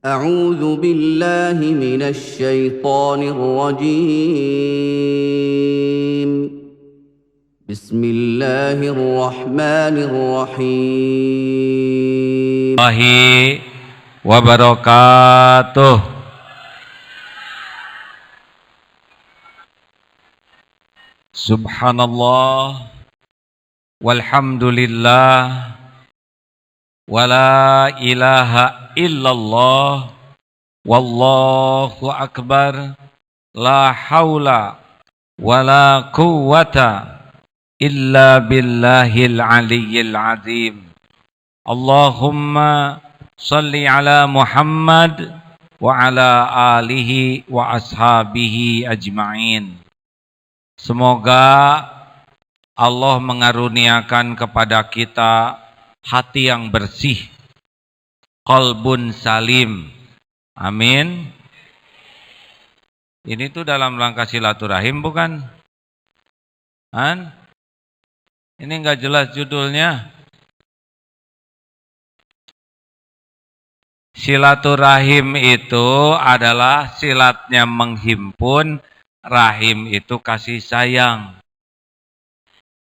أعوذ بالله من الشيطان الرجيم بسم الله الرحمن الرحيم Warahmatullahi wabarakatuh. Subhanallah walhamdulillah wala ilaha illallah wallahu akbar la haula wala quwwata illa billahil aliyyil azim. Allahumma salli ala Muhammad wa ala alihi wa ashabihi ajma'in. Semoga Allah mengaruniakan kepada kita hati yang bersih, qalbun salim. Amin. Ini tuh dalam rangka silaturahim bukan? Ini enggak jelas judulnya. Silaturahim itu adalah silatnya menghimpun, rahim itu kasih sayang.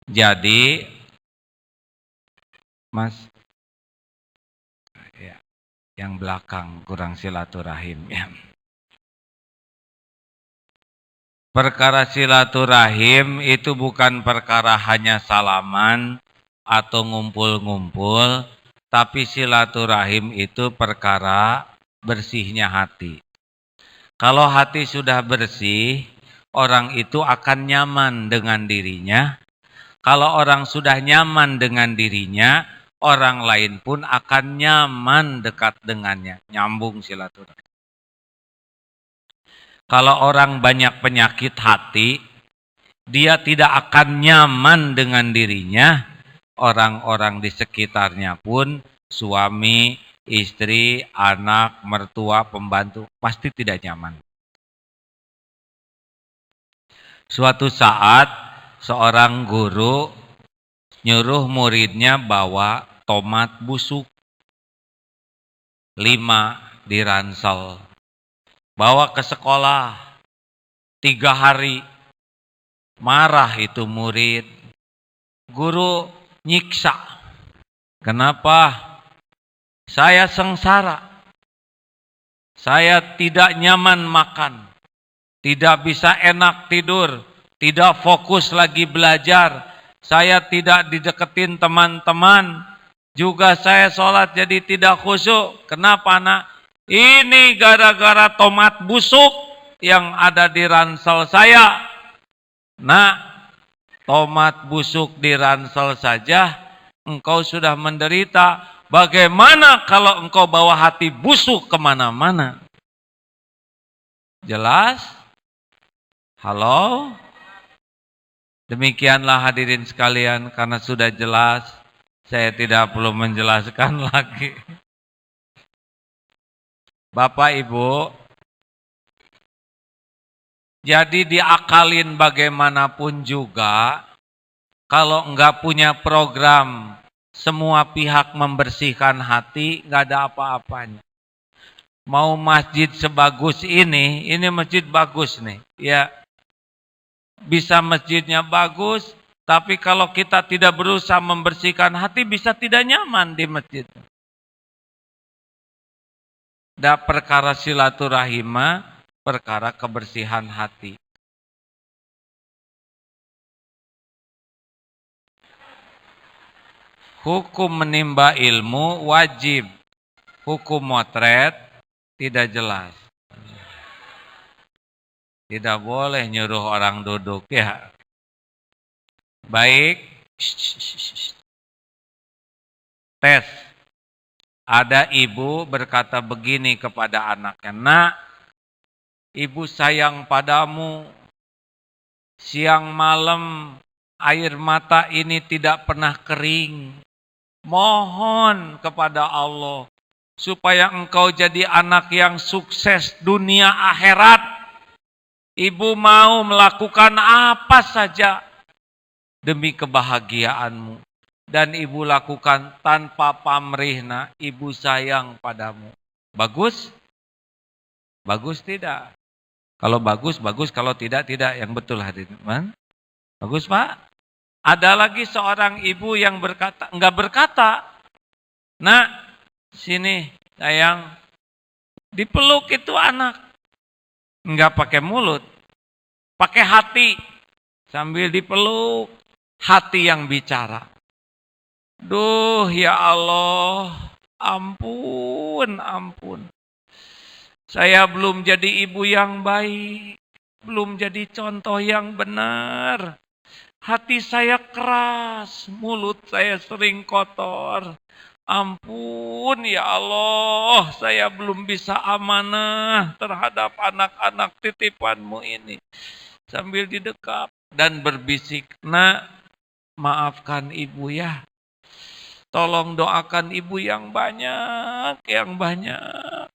Jadi, Mas, ya, yang belakang kurang silaturahim ya. Perkara silaturahim itu bukan perkara hanya salaman atau ngumpul-ngumpul. Tapi silaturahim itu perkara bersihnya hati. Kalau hati sudah bersih, orang itu akan nyaman dengan dirinya. Kalau orang sudah nyaman dengan dirinya, orang lain pun akan nyaman dekat dengannya. Nyambung silaturahim. Kalau orang banyak penyakit hati, dia tidak akan nyaman dengan dirinya. Orang-orang di sekitarnya pun, suami, istri, anak, mertua, pembantu, pasti tidak nyaman. Suatu saat, seorang guru nyuruh muridnya bawa tomat busuk 5 di ransel. Bawa ke sekolah 3 hari. Marah itu murid. Guru nyiksa. Kenapa? Saya sengsara. Saya tidak nyaman makan. Tidak bisa enak tidur. Tidak fokus lagi belajar. Saya tidak dideketin teman-teman. Juga saya sholat jadi tidak khusyuk. Kenapa nak? Ini gara-gara tomat busuk yang ada di ransel saya. Nah, tomat busuk di ransel saja, engkau sudah menderita. Bagaimana kalau engkau bawa hati busuk kemana-mana? Jelas? Halo? Demikianlah hadirin sekalian, karena sudah jelas, saya tidak perlu menjelaskan lagi. Bapak Ibu, jadi diakalin bagaimanapun juga, kalau enggak punya program semua pihak membersihkan hati, enggak ada apa-apanya. Mau masjid sebagus ini masjid bagus nih. Ya, bisa masjidnya bagus, tapi kalau kita tidak berusaha membersihkan hati, bisa tidak nyaman di masjid. Da perkara silaturahim, perkara kebersihan hati. Hukum menimba ilmu wajib. Hukum motret tidak jelas. Tidak boleh nyuruh orang duduk ya. Baik. Tes. Ada ibu berkata begini kepada anaknya, "Nak, ibu sayang padamu. Siang malam air mata ini tidak pernah kering. Mohon kepada Allah supaya engkau jadi anak yang sukses dunia akhirat. Ibu mau melakukan apa saja demi kebahagiaanmu. Dan ibu lakukan tanpa pamrih, nak. Ibu sayang padamu." Bagus? Bagus tidak? Kalau bagus, bagus. Kalau tidak, tidak. Yang betul hadirin. Bagus Pak? Ada lagi seorang ibu yang berkata, enggak berkata. Nah, sini sayang. Dipeluk itu anak. Enggak pakai mulut. Pakai hati. Sambil dipeluk. Hati yang bicara. Duh ya Allah. Ampun, ampun. Saya belum jadi ibu yang baik. Belum jadi contoh yang benar. Hati saya keras. Mulut saya sering kotor. Ampun ya Allah. Saya belum bisa amanah terhadap anak-anak titipanmu ini. Sambil didekap dan berbisik. Nak, maafkan ibu ya. Tolong doakan ibu yang banyak, yang banyak.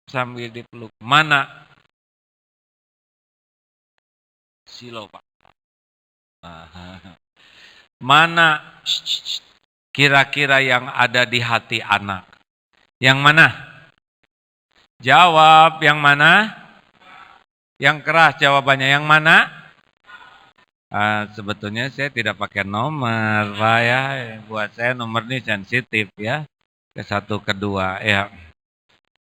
Sambil dipeluk. Mana? Silo Pak. Mana kira-kira yang ada di hati anak? Yang mana? Jawab, yang mana? Yang keras jawabannya, yang mana? Sebetulnya saya tidak pakai nomor, Pak ya. Buat saya nomor ini sensitif ya. Ke satu, kedua ya.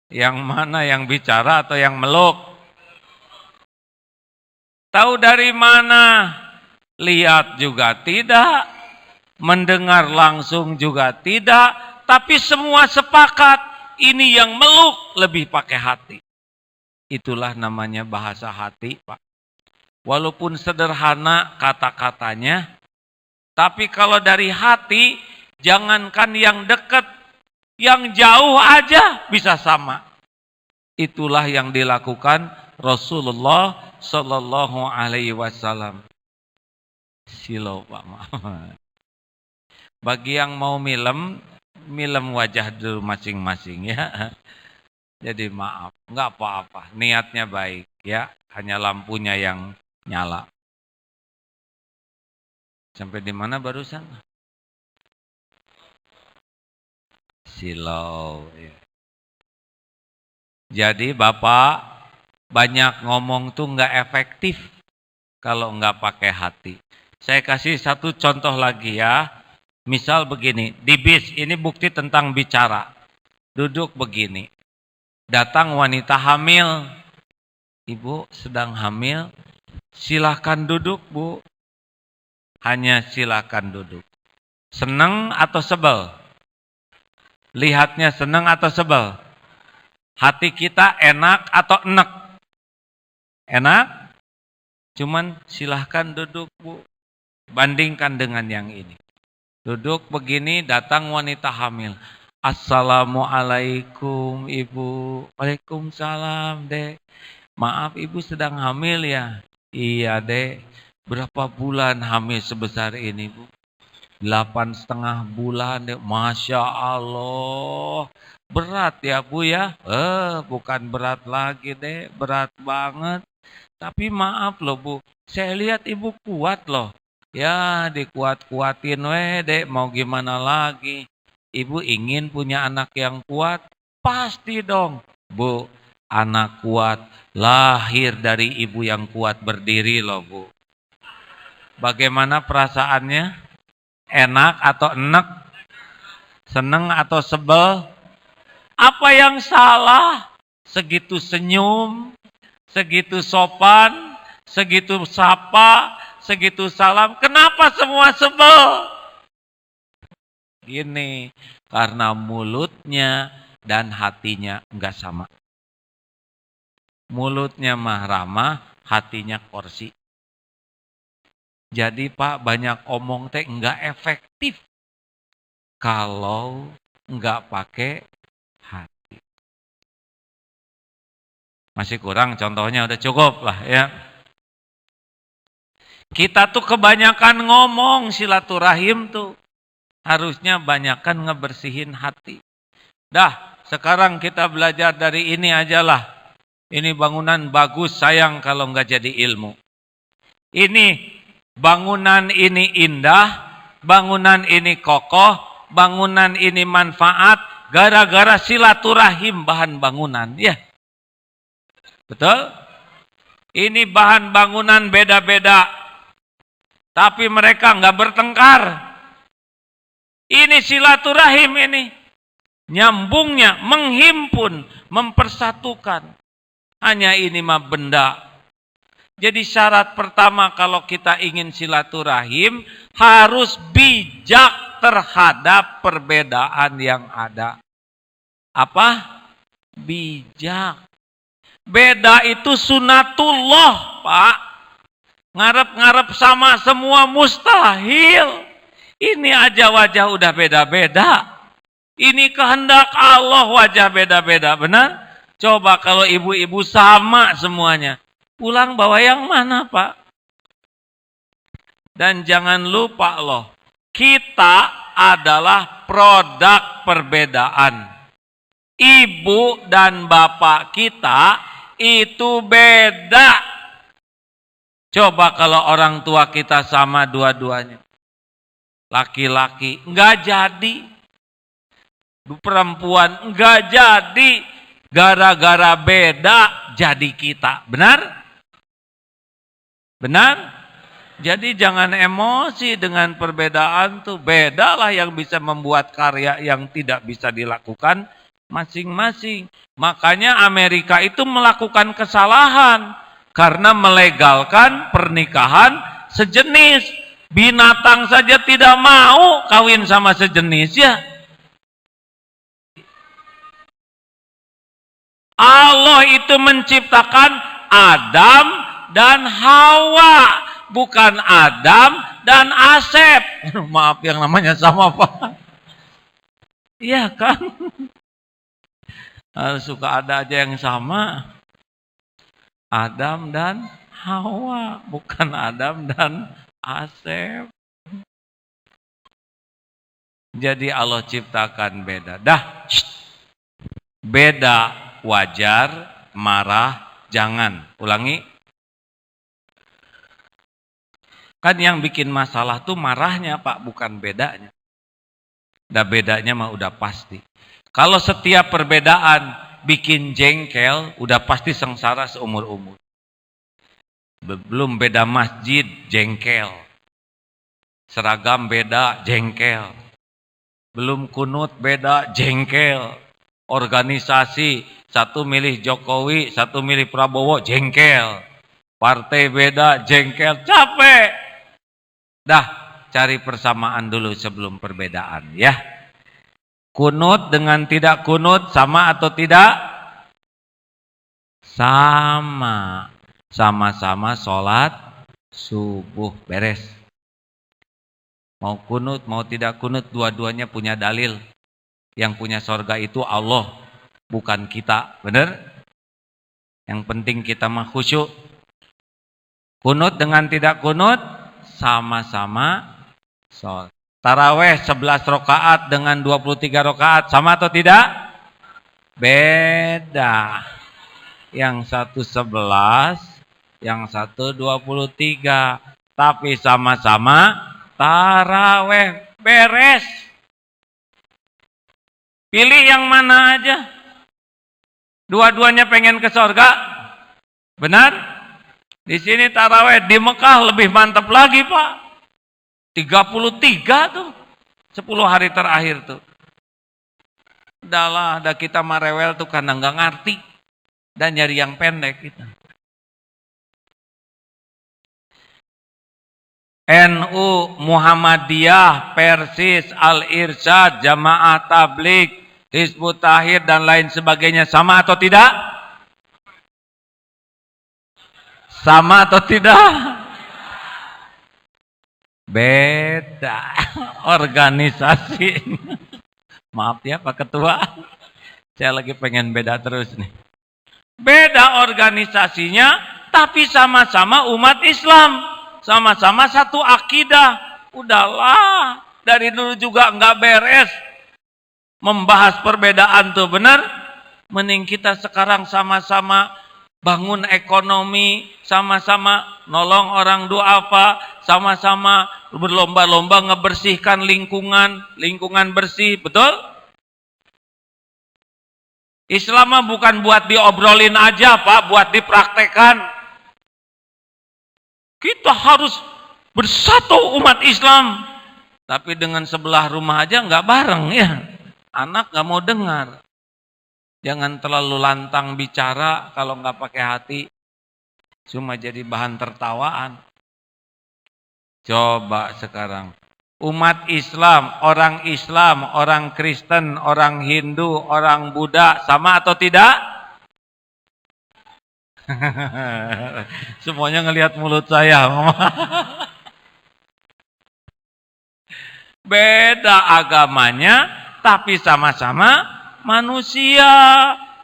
Yang mana, yang bicara atau yang meluk? Tahu dari mana? Lihat juga tidak. Mendengar langsung juga tidak. Tapi semua sepakat. Ini yang meluk lebih pakai hati. Itulah namanya bahasa hati, Pak. Walaupun sederhana kata-katanya, tapi kalau dari hati, jangankan yang dekat, yang jauh aja bisa sama. Itulah yang dilakukan Rasulullah Sallallahu Alaihi Wasallam. Silo Pak. Bagi yang mau milem wajah dulu masing-masing ya. Jadi maaf, nggak apa-apa, niatnya baik ya, hanya lampunya yang nyala. Sampai di mana barusan? Silau. Ya. Jadi Bapak banyak ngomong tuh nggak efektif kalau nggak pakai hati. Saya kasih satu contoh lagi ya. Misal begini, di bis ini bukti tentang bicara. Duduk begini. Datang wanita hamil. Ibu sedang hamil. Silahkan duduk, Bu. Hanya silahkan duduk. Senang atau sebel? Lihatnya senang atau sebel? Hati kita enak atau enek? Enak? Cuman silahkan duduk, Bu. Bandingkan dengan yang ini. Duduk begini, datang wanita hamil. Assalamualaikum, Ibu. Waalaikumsalam, Dek. Maaf, Ibu sedang hamil ya? Iya, Dek. Berapa bulan hamil sebesar ini, Bu? 8,5 bulan, Dek. Masya Allah. Berat ya, Bu ya? Bukan berat lagi, Dek. Berat banget. Tapi maaf loh, Bu. Saya lihat Ibu kuat loh. Ya, dikuat-kuatin Dek. Mau gimana lagi? Ibu ingin punya anak yang kuat? Pasti dong. Bu, anak kuat lahir dari ibu yang kuat berdiri loh, Bu. Bagaimana perasaannya? Enak atau enek? Seneng atau sebel? Apa yang salah? Segitu senyum, segitu sopan, segitu sapa, segitu salam. Kenapa semua sebel? Gini, karena mulutnya dan hatinya enggak sama. Mulutnya mah ramah, hatinya korsi. Jadi Pak, banyak omong teh enggak efektif kalau enggak pakai hati. Masih kurang contohnya, udah cukup lah ya. Kita tuh kebanyakan ngomong silaturahim tuh. Harusnya banyakkan ngebersihin hati. Dah, sekarang kita belajar dari ini aja lah. Ini bangunan bagus, sayang kalau nggak jadi ilmu. Ini bangunan ini indah, bangunan ini kokoh, bangunan ini manfaat, gara-gara silaturahim bahan bangunan. Ya, Betul? Ini bahan bangunan beda-beda, tapi mereka nggak bertengkar. Ini silaturahim ini. Nyambungnya, menghimpun, mempersatukan. Hanya ini mah benda. Jadi syarat pertama kalau kita ingin silaturahim, harus bijak terhadap perbedaan yang ada. Apa? Bijak. Beda itu sunatullah, Pak. Ngarep-ngarep sama semua mustahil. Ini aja wajah udah beda-beda. Ini kehendak Allah, wajah beda-beda, benar? Coba kalau ibu-ibu sama semuanya. Pulang bawa yang mana, Pak? Dan jangan lupa loh, kita adalah produk perbedaan. Ibu dan bapak kita itu beda. Coba kalau orang tua kita sama dua-duanya. Laki-laki enggak jadi. Perempuan enggak jadi. Gara-gara beda jadi kita. Benar? Benar? Jadi jangan emosi dengan perbedaan tuh. Bedalah yang bisa membuat karya yang tidak bisa dilakukan masing-masing. Makanya Amerika itu melakukan kesalahan karena melegalkan pernikahan sejenis. Binatang saja tidak mau kawin sama sejenis ya. Allah itu menciptakan Adam dan Hawa, bukan Adam dan Asep. Maaf yang namanya sama, Pak. Iya kan? Suka ada aja yang sama. Adam dan Hawa, bukan Adam dan Asep. Jadi Allah ciptakan beda. Dah, beda wajar, marah jangan. Ulangi. Kan yang bikin masalah tuh marahnya, Pak, bukan bedanya. Dah bedanya mah udah pasti. Kalau setiap perbedaan bikin jengkel, udah pasti sengsara seumur-umur. Belum beda masjid, jengkel. Seragam beda, jengkel. Belum kunut beda, jengkel. Organisasi, satu milih Jokowi, satu milih Prabowo, jengkel. Partai beda, jengkel, capek. Dah, cari persamaan dulu sebelum perbedaan ya. Kunut dengan tidak kunut sama atau tidak? Sama. Sama-sama sholat subuh, beres. Mau kunut, mau tidak kunut, dua-duanya punya dalil. Yang punya sorga itu Allah, bukan kita, benar? Yang penting kita mah khusyuk. Kunut dengan tidak kunut, sama-sama sholat. Taraweh 11 rakaat dengan 23 rakaat, sama atau tidak? Beda. Yang satu 11, yang satu 23. Tapi sama-sama taraweh, beres. Pilih yang mana aja. Dua-duanya pengen ke surga. Benar? Di sini taraweh, di Mekah lebih mantap lagi, Pak. 33 tuh. 10 hari terakhir tuh. Udahlah, dah kita marewel tuh karena nggak ngerti. Dan nyari yang pendek kita. NU, Muhammadiyah, Persis, Al-Irsyad, Jamaah Tabligh, Hizbut Tahrir dan lain sebagainya sama atau tidak? Sama atau tidak? Beda organisasi. Maaf ya Pak Ketua, saya lagi pengen beda terus nih. Beda organisasinya, tapi sama-sama umat Islam, sama-sama satu akidah. Udahlah, dari dulu juga nggak beres membahas perbedaan tuh, benar? Mending kita sekarang sama-sama bangun ekonomi, sama-sama nolong orang duafa, sama-sama berlomba-lomba ngebersihkan lingkungan bersih, betul? Islam mah bukan buat diobrolin aja, Pak, buat dipraktekan. Kita harus bersatu umat Islam. Tapi dengan sebelah rumah aja nggak bareng ya. Anak nggak mau dengar. Jangan terlalu lantang bicara kalau nggak pakai hati. Cuma jadi bahan tertawaan. Coba sekarang. Umat Islam, orang Kristen, orang Hindu, orang Buddha, sama atau tidak? Semuanya ngelihat mulut saya. Beda agamanya, tapi sama-sama manusia.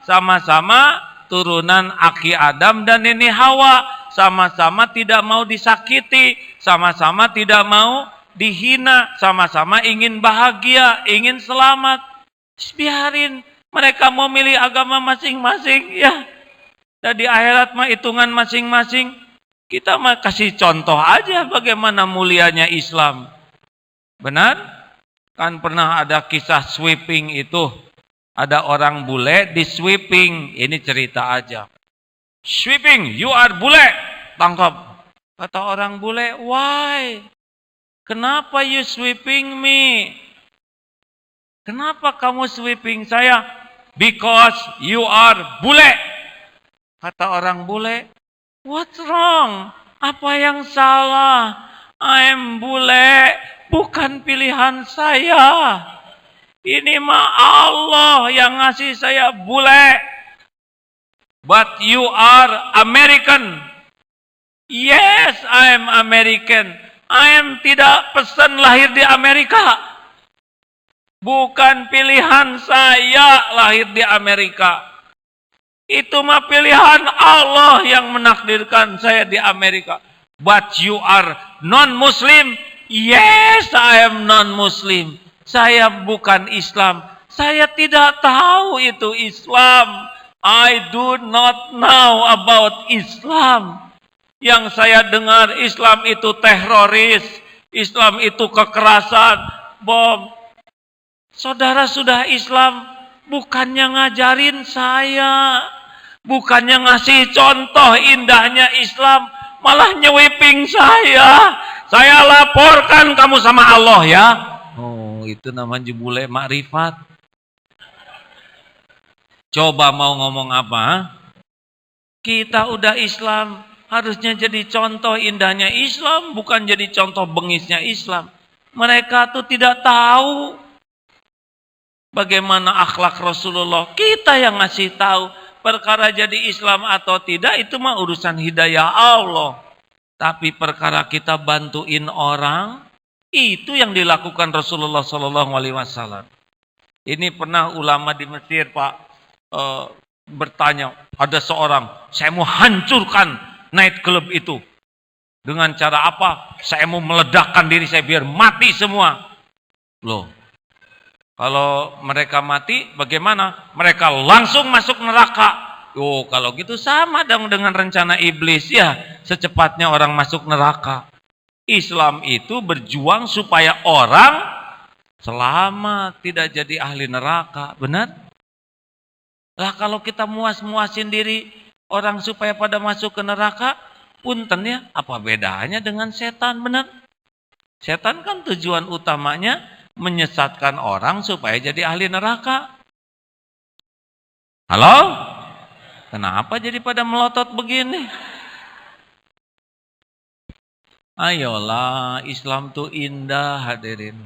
Sama-sama turunan Aki Adam dan Nini Hawa. Sama-sama tidak mau disakiti. Sama-sama tidak mau dihina, sama-sama ingin bahagia, ingin selamat. Biarin mereka mau milih agama masing-masing ya. Dan di akhirat mah hitungan masing-masing. Kita mah kasih contoh aja bagaimana mulianya Islam. Benar? Kan pernah ada kisah sweeping itu. Ada orang bule di sweeping. Ini cerita aja. Sweeping, you are bule. Tangkap. Kata orang bule, why? Kenapa you sweeping me? Kenapa kamu sweeping saya? Because you are bule. Kata orang bule, what's wrong? Apa yang salah? I'm bule, bukan pilihan saya. Ini mah Allah yang ngasih saya bule. But you are American. Yes, I'm American. I am tidak pesan lahir di Amerika. Bukan pilihan saya lahir di Amerika. Itu mah pilihan Allah yang menakdirkan saya di Amerika. But you are non-Muslim. Yes, I am non-Muslim. Saya bukan Islam. Saya tidak tahu itu Islam. I do not know about Islam. Yang saya dengar Islam itu teroris, Islam itu kekerasan, bom. Saudara sudah Islam, bukannya ngajarin saya, bukannya ngasih contoh indahnya Islam, malah nyewiping saya. Saya laporkan kamu sama Allah ya. Oh, itu namanya bule makrifat. Coba mau ngomong apa? Kita udah Islam. Harusnya jadi contoh indahnya Islam, bukan jadi contoh bengisnya Islam. Mereka tuh tidak tahu bagaimana akhlak Rasulullah. Kita yang ngasih tahu. Perkara jadi Islam atau tidak, itu mah urusan hidayah Allah. Tapi perkara kita bantuin orang, itu yang dilakukan Rasulullah SAW. Ini pernah ulama di Mesir, Pak, bertanya, ada seorang, saya mau hancurkan night club itu. Dengan cara apa? Saya mau meledakkan diri saya biar mati semua. Loh, kalau mereka mati bagaimana? Mereka langsung masuk neraka. Oh, kalau gitu sama dong dengan rencana iblis ya. Secepatnya orang masuk neraka. Islam itu berjuang supaya orang selamat, tidak jadi ahli neraka. Benar? Lah kalau kita muas-muasin diri orang supaya pada masuk ke neraka, punten ya, apa bedanya dengan setan, benar? Setan kan tujuan utamanya menyesatkan orang supaya jadi ahli neraka. Halo? Kenapa jadi pada melotot begini? Ayolah, Islam tuh indah hadirin.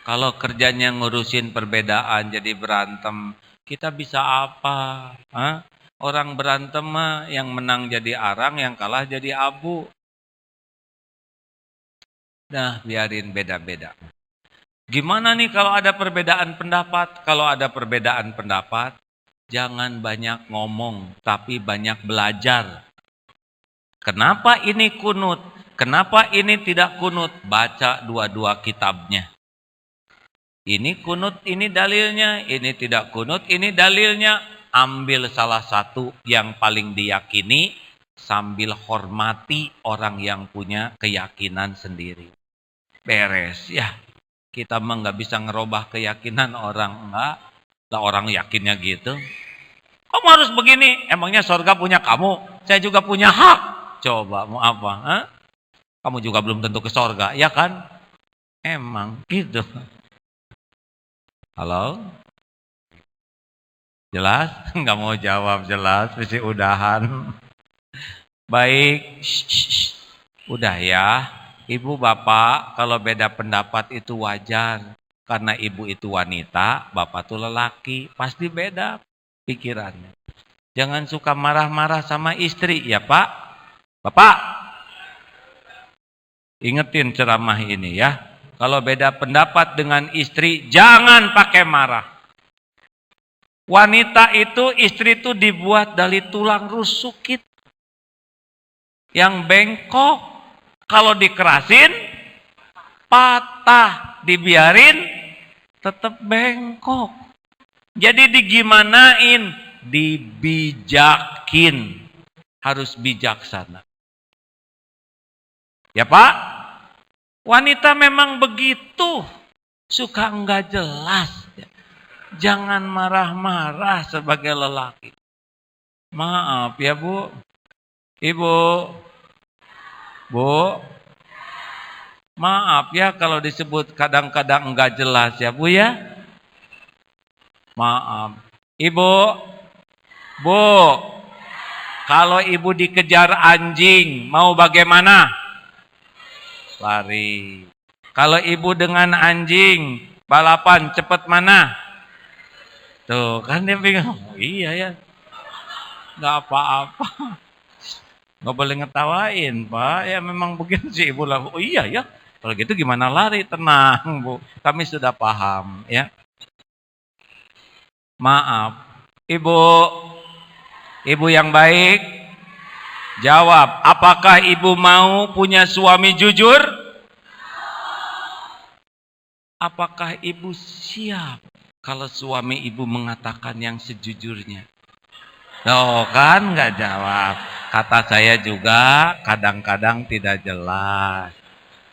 Kalau kerjanya ngurusin perbedaan jadi berantem, kita bisa apa? Hah? Orang berantem mah yang menang jadi arang, yang kalah jadi abu. Nah, biarin beda-beda. Gimana nih kalau ada perbedaan pendapat? Kalau ada perbedaan pendapat, jangan banyak ngomong, tapi banyak belajar. Kenapa ini kunut? Kenapa ini tidak kunut? Baca dua-dua kitabnya. Ini kunut, ini dalilnya. Ini tidak kunut, ini dalilnya. Ambil salah satu yang paling diyakini sambil hormati orang yang punya keyakinan sendiri. Beres ya. Kita mah nggak bisa ngerubah keyakinan orang, enggak. Lah orang yakinnya gitu. Kamu harus begini, emangnya surga punya kamu, saya juga punya hak. Coba mau apa? Hah? Kamu juga belum tentu ke surga, ya kan? Emang gitu. Halo? Jelas? Nggak mau jawab jelas, mesti udahan. Baik, udah ya. Ibu bapak kalau beda pendapat itu wajar. Karena ibu itu wanita, bapak itu lelaki. Pasti beda pikirannya. Jangan suka marah-marah sama istri ya pak. Bapak, ingetin ceramah ini ya. Kalau beda pendapat dengan istri, jangan pakai marah. Wanita itu, istri itu dibuat dari tulang rusuk kita. Yang bengkok, kalau dikerasin, patah, dibiarin, tetap bengkok. Jadi digimanain? Dibijakin. Harus bijaksana. Ya Pak, wanita memang begitu. Suka enggak jelas. Jangan marah-marah sebagai lelaki. Maaf ya Bu. Ibu. Bu. Maaf ya kalau disebut kadang-kadang enggak jelas ya Bu ya. Maaf. Ibu. Bu. Kalau ibu dikejar anjing, mau bagaimana? Lari. Kalau ibu dengan anjing, balapan cepat mana? Tuh, kan dia bingung. Oh, iya ya. Nggak apa-apa. Nggak boleh ngetawain, Pak. Ya memang begitu sih ibu lah. Oh iya ya. Kalau gitu gimana lari? Tenang, Bu. Kami sudah paham, ya. Maaf. Ibu. Ibu yang baik. Jawab, apakah ibu mau punya suami jujur? Apakah ibu siap kalau suami ibu mengatakan yang sejujurnya? Loh kan nggak jawab. Kata saya juga kadang-kadang tidak jelas.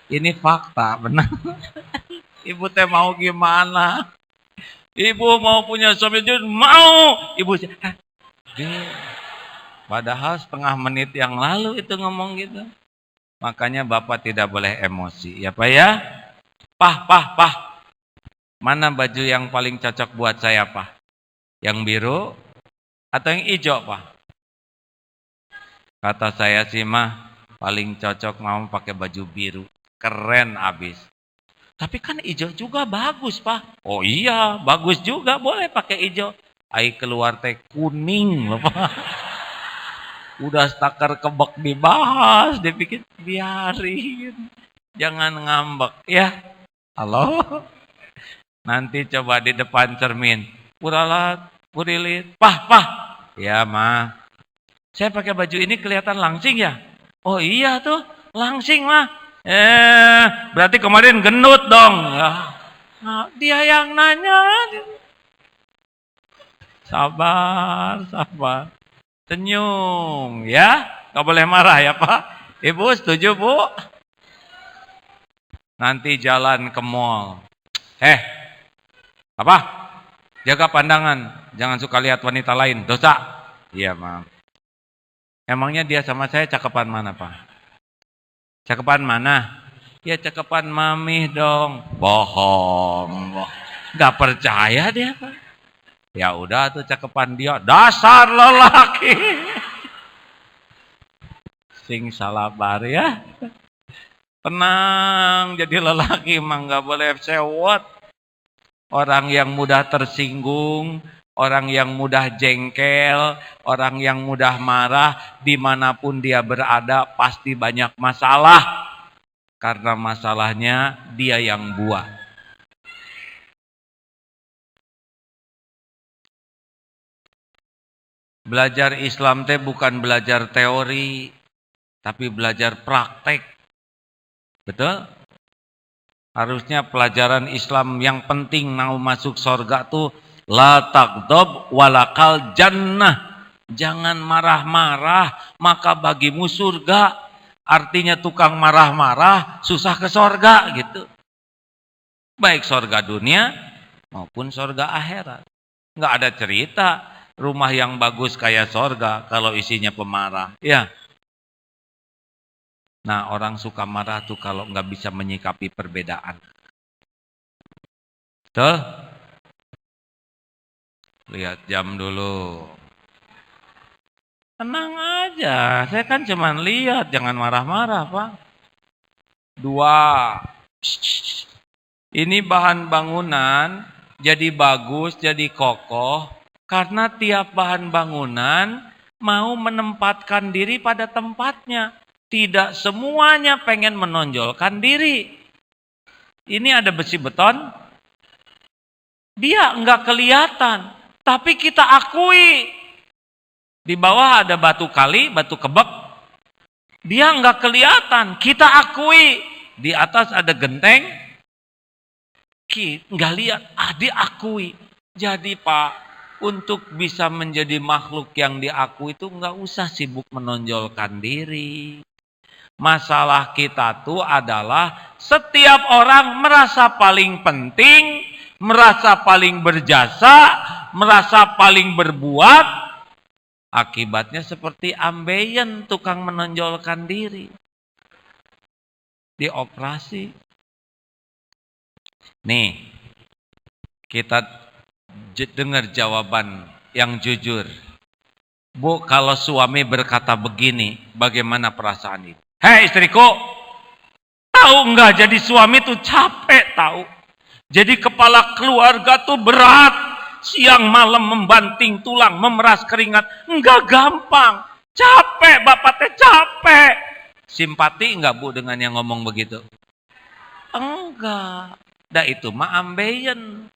Ini fakta, benar. Ibu teh mau gimana? Ibu mau punya suami jujur? Mau. Ibu padahal setengah menit yang lalu itu ngomong gitu. Makanya Bapak tidak boleh emosi. Ya Pak ya? Pah. Mana baju yang paling cocok buat saya Pak? Yang biru atau yang hijau Pak? Kata saya sih mah paling cocok mau pakai baju biru. Keren abis. Tapi kan hijau juga bagus Pak. Oh iya bagus juga, boleh pakai hijau. Ai keluar teh kuning loh Pak. Udah stakar kebek dibahas, dipikir biarin. Jangan ngambek ya. Halo? Nanti coba di depan cermin. Puralat, purilit. Pah. Ya mah. Saya pakai baju ini kelihatan langsing ya? Oh iya tuh, langsing mah. Berarti kemarin gendut dong. Ya. Nah, dia yang nanya. Sabar. Senyum ya, nggak boleh marah ya Pak. Ibu setuju Bu? Nanti jalan ke mall. Apa? Jaga pandangan, jangan suka lihat wanita lain, dosa. Iya maaf. Emangnya dia sama saya cakepan mana Pak? Cakepan mana? Ya cakepan mami dong. Bohong. Nggak percaya dia Pak. Ya udah tuh cakepan dia, dasar lelaki. Sing salabar ya. Tenang, jadi lelaki mah nggak boleh sewot. Orang yang mudah tersinggung, orang yang mudah jengkel, orang yang mudah marah, dimanapun dia berada pasti banyak masalah. Karena masalahnya dia yang buat. Belajar Islam teh bukan belajar teori, tapi belajar praktek. Betul? Harusnya pelajaran Islam yang penting mau masuk surga tuh la taghdab walakal jannah. Jangan marah-marah, maka bagimu surga. Artinya tukang marah-marah susah ke surga gitu. Baik sorga dunia maupun sorga akhirat. Nggak ada cerita rumah yang bagus kayak sorga kalau isinya pemarah. Ya. Nah, orang suka marah tuh kalau nggak bisa menyikapi perbedaan. Betul? Lihat jam dulu. Tenang aja, saya kan cuma lihat, jangan marah-marah, Pak. 2. Ini bahan bangunan jadi bagus, jadi kokoh, karena tiap bahan bangunan mau menempatkan diri pada tempatnya. Tidak semuanya pengen menonjolkan diri. Ini ada besi beton, dia enggak kelihatan, tapi kita akui. Di bawah ada batu kali, batu kebek. Dia enggak kelihatan, kita akui. Di atas ada genteng, kita enggak lihat, diakui. Jadi Pak, untuk bisa menjadi makhluk yang diakui itu enggak usah sibuk menonjolkan diri. Masalah kita tuh adalah setiap orang merasa paling penting, merasa paling berjasa, merasa paling berbuat. Akibatnya seperti ambeien, tukang menonjolkan diri. Dioperasi. Nih, kita dengar jawaban yang jujur. Bu, kalau suami berkata begini, bagaimana perasaan ibu? Hei istriku, tahu enggak jadi suami tuh capek tahu. Jadi kepala keluarga tuh berat. Siang malam membanting tulang, memeras keringat. Enggak gampang. Capek, bapak teh capek. Simpati enggak Bu dengan yang ngomong begitu? Enggak. Dah itu mah ambeien.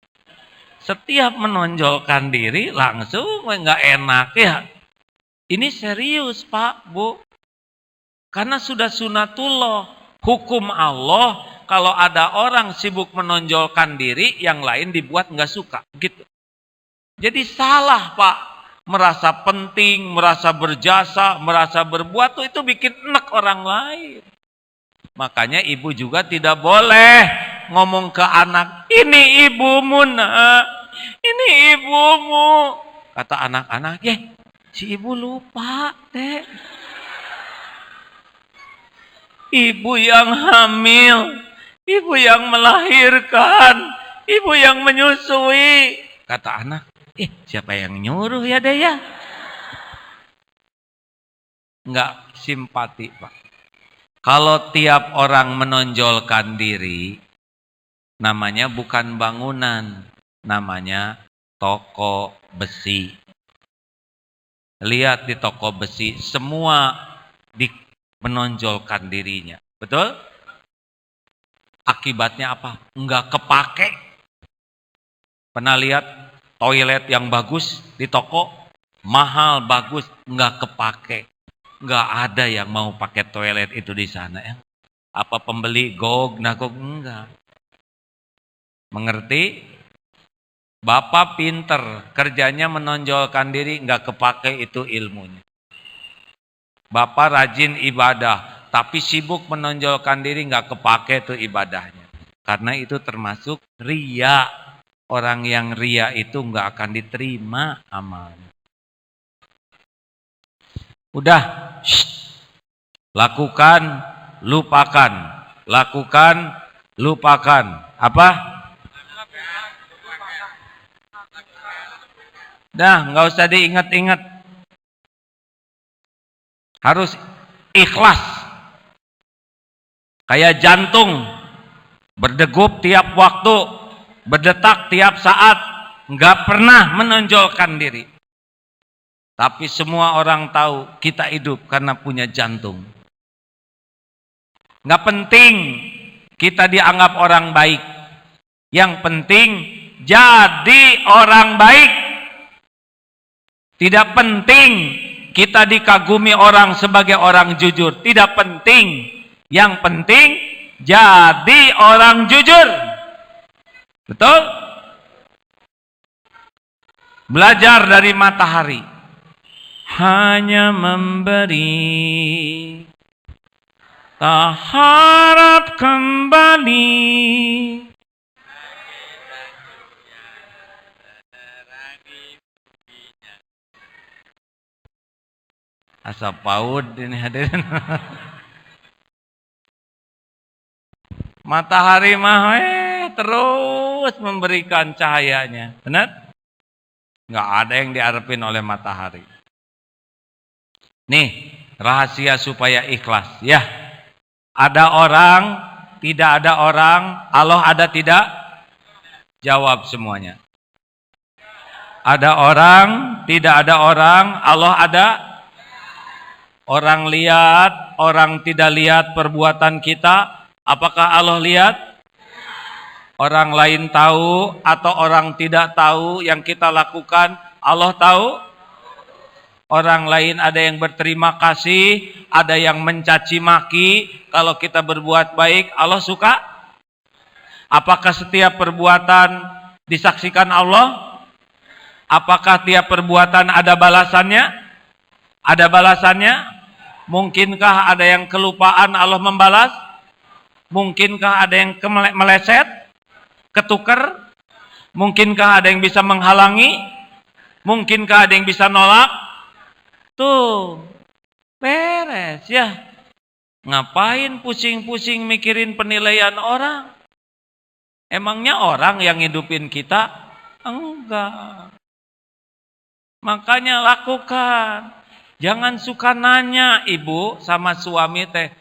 Setiap menonjolkan diri langsung enggak enak ya. Ini serius Pak, Bu. Karena sudah sunatullah. Hukum Allah, kalau ada orang sibuk menonjolkan diri, yang lain dibuat enggak suka. Gitu. Jadi salah Pak, merasa penting, merasa berjasa, merasa berbuat tuh itu bikin enak orang lain. Makanya ibu juga tidak boleh ngomong ke anak, ini ibumu nak, ini ibumu. Kata anak-anak, si ibu lupa deh. Ibu yang hamil, ibu yang melahirkan, ibu yang menyusui. Kata anak, siapa yang nyuruh ya deh ya? Enggak simpati Pak. Kalau tiap orang menonjolkan diri, namanya bukan bangunan, namanya toko besi. Lihat di toko besi, semua menonjolkan dirinya. Betul? Akibatnya apa? Enggak kepake. Pernah lihat toilet yang bagus di toko, mahal, bagus, enggak kepake. Enggak ada yang mau pakai toilet itu di sana ya. Apa pembeli gog, nagog, enggak. Mengerti? Bapak pinter, kerjanya menonjolkan diri, enggak kepake itu ilmunya. Bapak rajin ibadah, tapi sibuk menonjolkan diri, enggak kepake itu ibadahnya. Karena itu termasuk riya. Orang yang riya itu enggak akan diterima amalnya. Udah, lakukan, lupakan. Lakukan, lupakan. Apa? Dah, enggak usah diingat-ingat. Harus ikhlas. Kayak jantung, berdegup tiap waktu, berdetak tiap saat, enggak pernah menonjolkan diri. Tapi semua orang tahu kita hidup karena punya jantung. Enggak penting kita dianggap orang baik. Yang penting jadi orang baik. Tidak penting kita dikagumi orang sebagai orang jujur. Tidak penting. Yang penting jadi orang jujur. Betul? Belajar dari matahari. Hanya memberi, tak harap kembali. Asa paud ini hadirin. Matahari mah terus memberikan cahayanya. Benar? Nggak ada yang diharapin oleh matahari. Nih, rahasia supaya ikhlas. Ya, ada orang, tidak ada orang, Allah ada tidak? Jawab semuanya. Ada orang, tidak ada orang, Allah ada. Orang lihat, orang tidak lihat perbuatan kita. Apakah Allah lihat? Orang lain tahu atau orang tidak tahu yang kita lakukan, Allah tahu? Orang lain ada yang berterima kasih, ada yang mencaci maki. Kalau kita berbuat baik, Allah suka? Apakah setiap perbuatan disaksikan Allah? Apakah tiap perbuatan ada balasannya? Ada balasannya? Mungkinkah ada yang kelupaan Allah membalas? Mungkinkah ada yang meleset? Ketuker? Mungkinkah ada yang bisa menghalangi? Mungkinkah ada yang bisa nolak? Tuh, beres ya. Ngapain pusing-pusing mikirin penilaian orang? Emangnya orang yang hidupin kita? Enggak. Makanya lakukan. Jangan suka nanya ibu sama suami teh,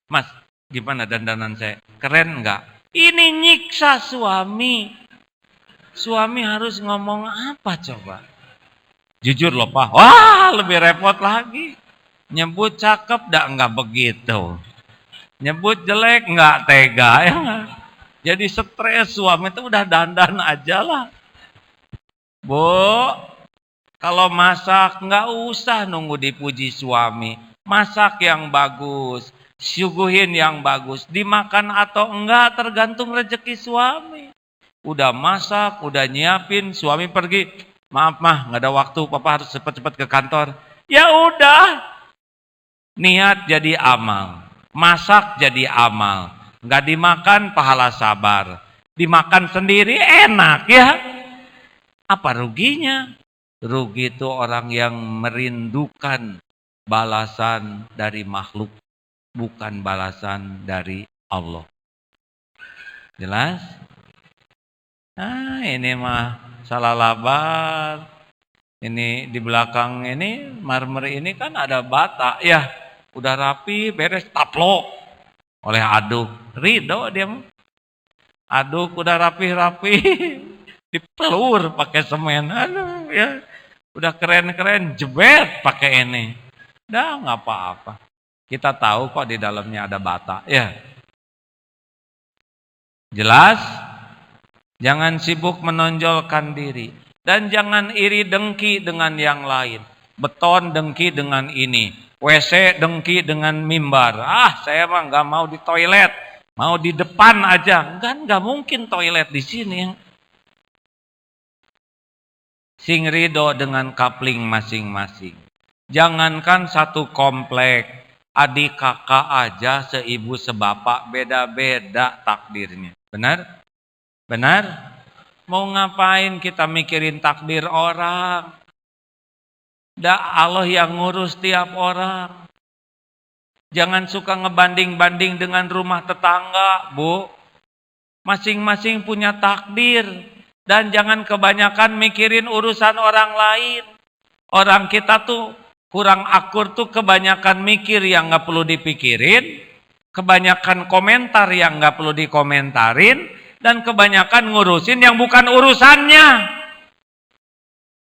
mas, gimana dandanan saya? Keren enggak? Ini nyiksa suami. Suami harus ngomong apa coba? Jujur loh Pak, wah lebih repot lagi. Nyebut cakep enggak begitu. Nyebut jelek enggak tega ya. Jadi stres suami itu udah dandan aja lah. Bu, kalau masak enggak usah nunggu dipuji suami. Masak yang bagus, suguhin yang bagus. Dimakan atau enggak tergantung rezeki suami. Udah masak, udah nyiapin, suami pergi. Maaf mah, nggak ada waktu, papa harus cepat-cepat ke kantor. Ya udah, niat jadi amal, masak jadi amal, nggak dimakan pahala sabar, dimakan sendiri enak ya. Apa ruginya? Rugi itu orang yang merindukan balasan dari makhluk, bukan balasan dari Allah. Jelas? Nah ini mah salah labar. Ini di belakang ini marmer ini kan ada bata ya. Udah rapi beres taplok oleh aduk. Ridho dia mah. Aduk udah rapi-rapi dipelur pakai semen. Aduh ya. Udah keren-keren jebet pakai ini. Dah nggak apa-apa. Kita tahu kok di dalamnya ada bata ya. Jelas? Jangan sibuk menonjolkan diri. Dan jangan iri dengki dengan yang lain. Beton dengki dengan ini. WC dengki dengan mimbar. Saya mah nggak mau di toilet. Mau di depan aja. Nggak mungkin toilet di sini. Sing ridho dengan kapling masing-masing. Jangankan satu komplek. Adik kakak aja seibu sebapak. Beda-beda takdirnya. Benar? Benar? Mau ngapain kita mikirin takdir orang? Allah yang ngurus tiap orang. Jangan suka ngebanding-banding dengan rumah tetangga, Bu. Masing-masing punya takdir. Dan jangan kebanyakan mikirin urusan orang lain. Orang kita tuh kurang akur tuh kebanyakan mikir yang gak perlu dipikirin. Kebanyakan komentar yang gak perlu dikomentarin. Dan kebanyakan ngurusin yang bukan urusannya.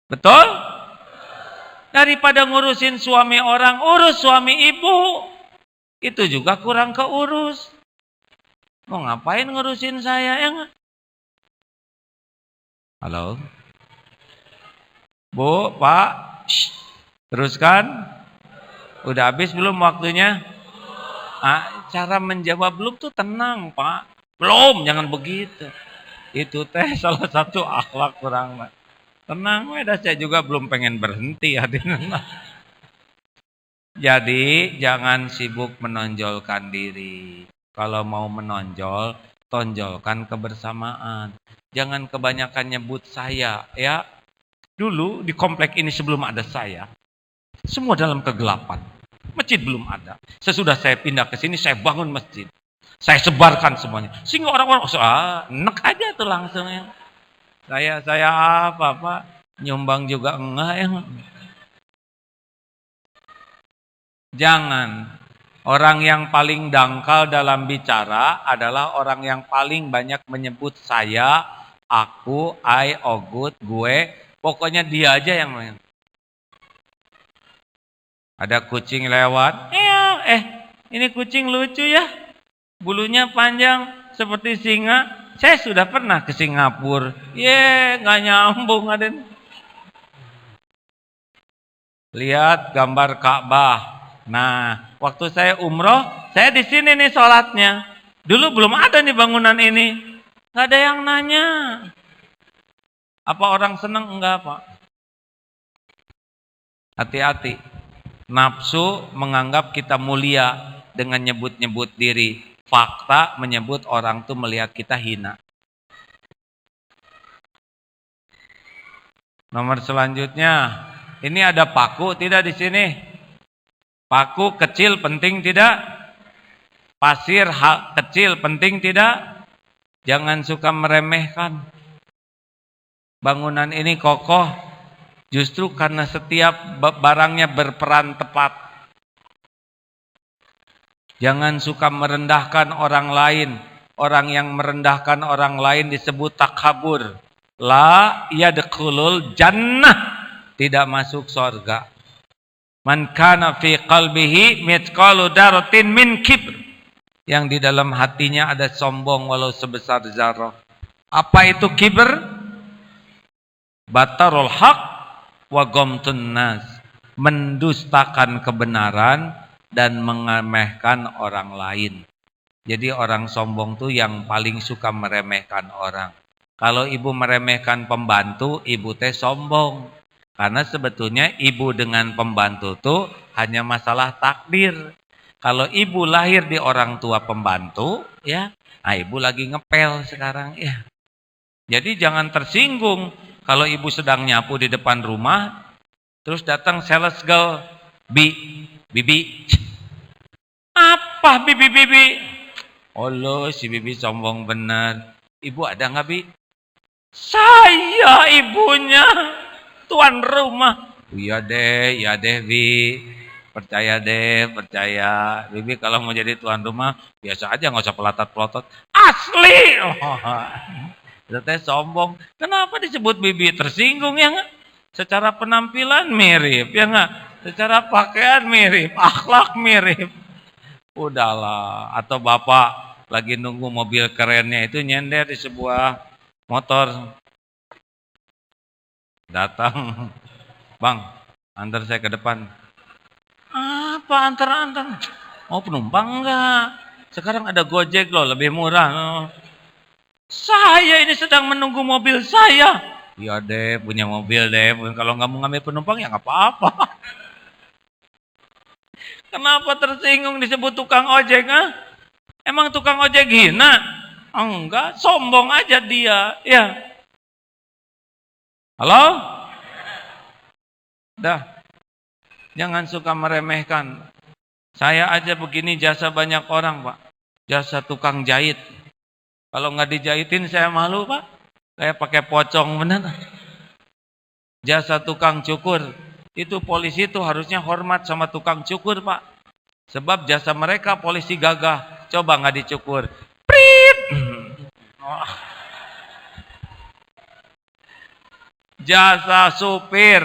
Betul? Daripada ngurusin suami orang, urus suami ibu. Itu juga kurang keurus. Mau ngapain ngurusin saya ya gak? Halo? Bu, Pak? Shh. Teruskan? Udah habis belum waktunya? Cara menjawab belum tuh tenang Pak. Belum, jangan begitu. Itu teh salah satu akhlak kurang. Tenang, saya juga belum pengen berhenti. Jadi jangan sibuk menonjolkan diri. Kalau mau menonjol, tonjolkan kebersamaan. Jangan kebanyakan nyebut saya. Ya, dulu di komplek ini sebelum ada saya, Semua dalam kegelapan. Masjid belum ada. Sesudah saya pindah ke sini, saya bangun masjid. Saya sebarkan semuanya. Sehingga orang-orang, enak aja tuh langsung ya. Saya apa, Pak? Nyumbang juga enggak ya. Jangan. Orang yang paling dangkal dalam bicara adalah orang yang paling banyak menyebut saya, aku, I, Ogut, gue. Pokoknya dia aja yang ada kucing lewat. Ini kucing lucu ya. Bulunya panjang seperti singa. Saya sudah pernah ke Singapura. Nggak nyambung Aden. Lihat gambar Ka'bah. Nah, waktu saya umroh, saya di sini nih sholatnya. Dulu belum ada nih bangunan ini. Nggak ada yang nanya. Apa orang senang? Enggak, Pak. Hati-hati. Nafsu menganggap kita mulia dengan nyebut-nyebut diri. Fakta menyebut orang tuh melihat kita hina. Nomor selanjutnya, ini ada paku tidak di sini? Paku kecil penting tidak? Pasir kecil penting tidak? Jangan suka meremehkan. Bangunan ini kokoh justru karena setiap barangnya berperan tepat. Jangan suka merendahkan orang lain. Orang yang merendahkan orang lain disebut takabur. La yadkhulul jannah. Tidak masuk surga. Man kana fi qalbihi mithqalu daratin min kibr. Yang di dalam hatinya ada sombong walau sebesar zarah. Apa itu kibr? Batarul haq wa ghamtun nas. Mendustakan kebenaran dan mengemehkan orang lain. Jadi orang sombong tuh yang paling suka meremehkan orang. Kalau ibu meremehkan pembantu, ibu teh sombong. Karena sebetulnya ibu dengan pembantu tuh hanya masalah takdir. Kalau ibu lahir di orang tua pembantu, ya, nah ibu lagi ngepel sekarang, ya. Jadi jangan tersinggung kalau ibu sedang nyapu di depan rumah, terus datang sales girl, Bibi. Apa Bibi? Allah, si Bibi sombong benar. Ibu ada nggak, Bi? Saya ibunya, tuan rumah. Iya deh, Bi. Percaya deh. Bibi kalau mau jadi tuan rumah, biasa aja, nggak usah pelotot-pelotot. Asli. Itu teh sombong. Kenapa disebut Bibi? Tersinggung ya nggak? Secara penampilan mirip, ya nggak? Secara pakaian mirip, akhlak mirip. Udahlah. Atau bapak lagi nunggu mobil kerennya itu nyender di sebuah motor. Datang, Bang, antar saya ke depan. Apa antar? Mau penumpang enggak? Sekarang ada Gojek loh, lebih murah. Saya ini sedang menunggu mobil saya. Iya deh, punya mobil deh. Kalau nggak mau ngambil penumpang ya nggak apa-apa. Kenapa tersinggung disebut tukang ojek? Emang tukang ojek hina? Enggak, sombong aja dia. Ya. Halo? Dah. Jangan suka meremehkan. Saya aja begini jasa banyak orang, Pak. Jasa tukang jahit. Kalau nggak dijahitin saya malu, Pak. Saya pakai pocong benar. Jasa tukang cukur. Itu polisi itu harusnya hormat sama tukang cukur, Pak. Sebab jasa mereka polisi gagah. Coba nggak dicukur. Prit. Jasa supir,